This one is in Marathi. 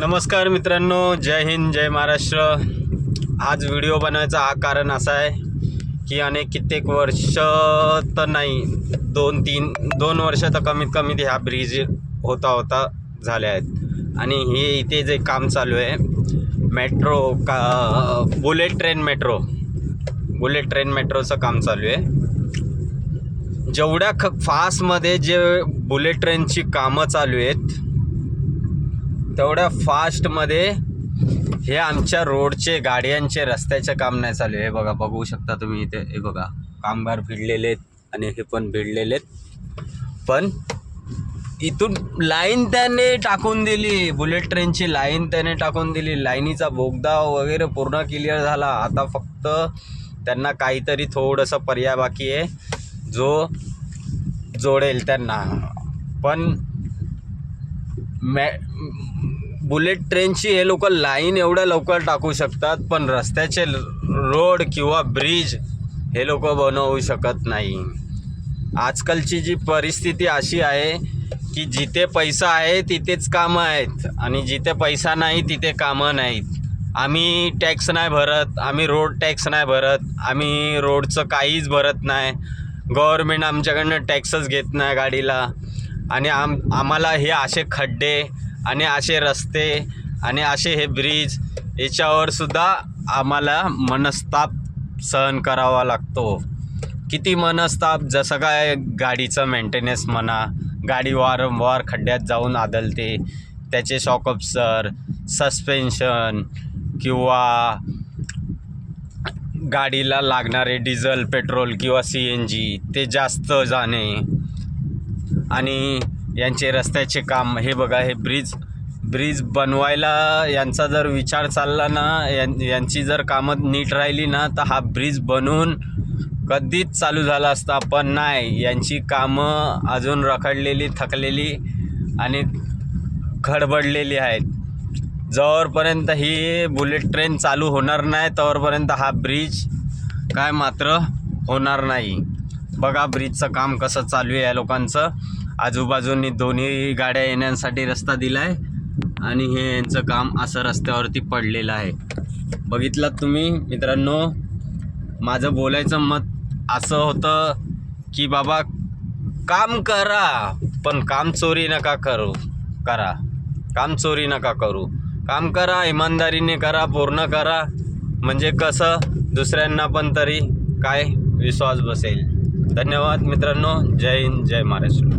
नमस्कार मित्रांनो, जय हिंद, जय महाराष्ट्र। आज व्हिडिओ बनवायचा हा कारण असा आहे की कित्येक वर्ष तर नाही, दोन वर्ष तर कमीत कमी ह्या ब्रिज होता झाले आहेत। आणि हे इथे जे काम चालू आहे मेट्रो का बुलेट ट्रेन मेट्रोचं काम चालू आहे। जेवढ्या फास्टमध्ये जे बुलेट ट्रेनची कामं चालू आहेत तेवढ्या फास्टमध्ये हे आमच्या रोडचे गाड्यांचे रस्त्याचे काम नाही चालू आहे। हे बघा, बघू शकता तुम्ही इथे, हे बघा कामगार भिडलेले आहेत आणि हे पण भिडलेले आहेत। पण इथून लाईन त्याने टाकून दिली, बुलेट ट्रेनची लाईन त्याने टाकून दिली, लाईनीचा बोगदा वगैरे पूर्ण क्लिअर झाला। आता फक्त त्यांना काहीतरी थोडंसं पर्याय बाकी आहे जो जोडेल त्यांना। पण बुलेट ट्रेनची हे लोक लाईन एवढ्या लवकर टाकू शकतात, पण रस्त्याचे रोड किंवा ब्रिज हे लोक बनवू शकत नाही। आजकालची जी परिस्थिती अशी आहे की जिथे पैसा आहे तिथेच कामं आहेत आणि जिथे पैसा नाही तिथे कामं नाहीत। आम्ही टॅक्स नाही भरत, आम्ही रोड टॅक्स नाही भरत, आम्ही रोडचं काहीच भरत नाही। गव्हर्मेंट आमच्याकडनं टॅक्सच घेत नाही गाडीला। आणि आम्हाला हे असे खड्डे आणि असे रस्ते आणि असे हे ब्रिज याच्यावर सुद्धा आम्हाला मनस्ताप सहन करावा लागतो। किती मनस्ताप, जसं काय गाडीचं मेंटेनन्स म्हणा, गाडी वारंवार खड्ड्यात जाऊन आदळते, त्याचे शॉक अब्सर, सस्पेन्शन किंवा गाडीला लागणारे डिझेल, पेट्रोल किंवा CNG ते जास्त जाणे आणि यांचे रस्त्याचे काम। हे बघा, हे ब्रिज बनवायला यांचा जर विचार चालला ना, यांची जर कामं नीट राहिली ना तर हा ब्रिज बनवून कधीच चालू झाला असता। पण नाही, यांची कामं अजून रखडलेली, थकलेली आणि खडबडलेली आहेत। जोपर्यंत ही बुलेट ट्रेन चालू होणार नाही तोपर्यंत हा ब्रिज काय मात्र होणार नाही। बघा ब्रिजचं काम कसं चालू आहे या लोकांचं। आजूबाजूनी दोन्ही गाड्या येण्यासाठी रस्ता दिला आहे आणि हे यांचं काम असं रस्त्यावरती पडलेलं आहे। बघितलं तुम्ही मित्रांनो, माझं बोलायचं मत असं होतं की बाबा काम करा, पण काम चोरी नका करू, काम करा, इमानदारीने करा, पूर्ण करा। म्हणजे कसं दुसऱ्यांना पण तरी काय विश्वास बसेल। धन्यवाद मित्रांनो, जय हिंद, जय महाराष्ट्र।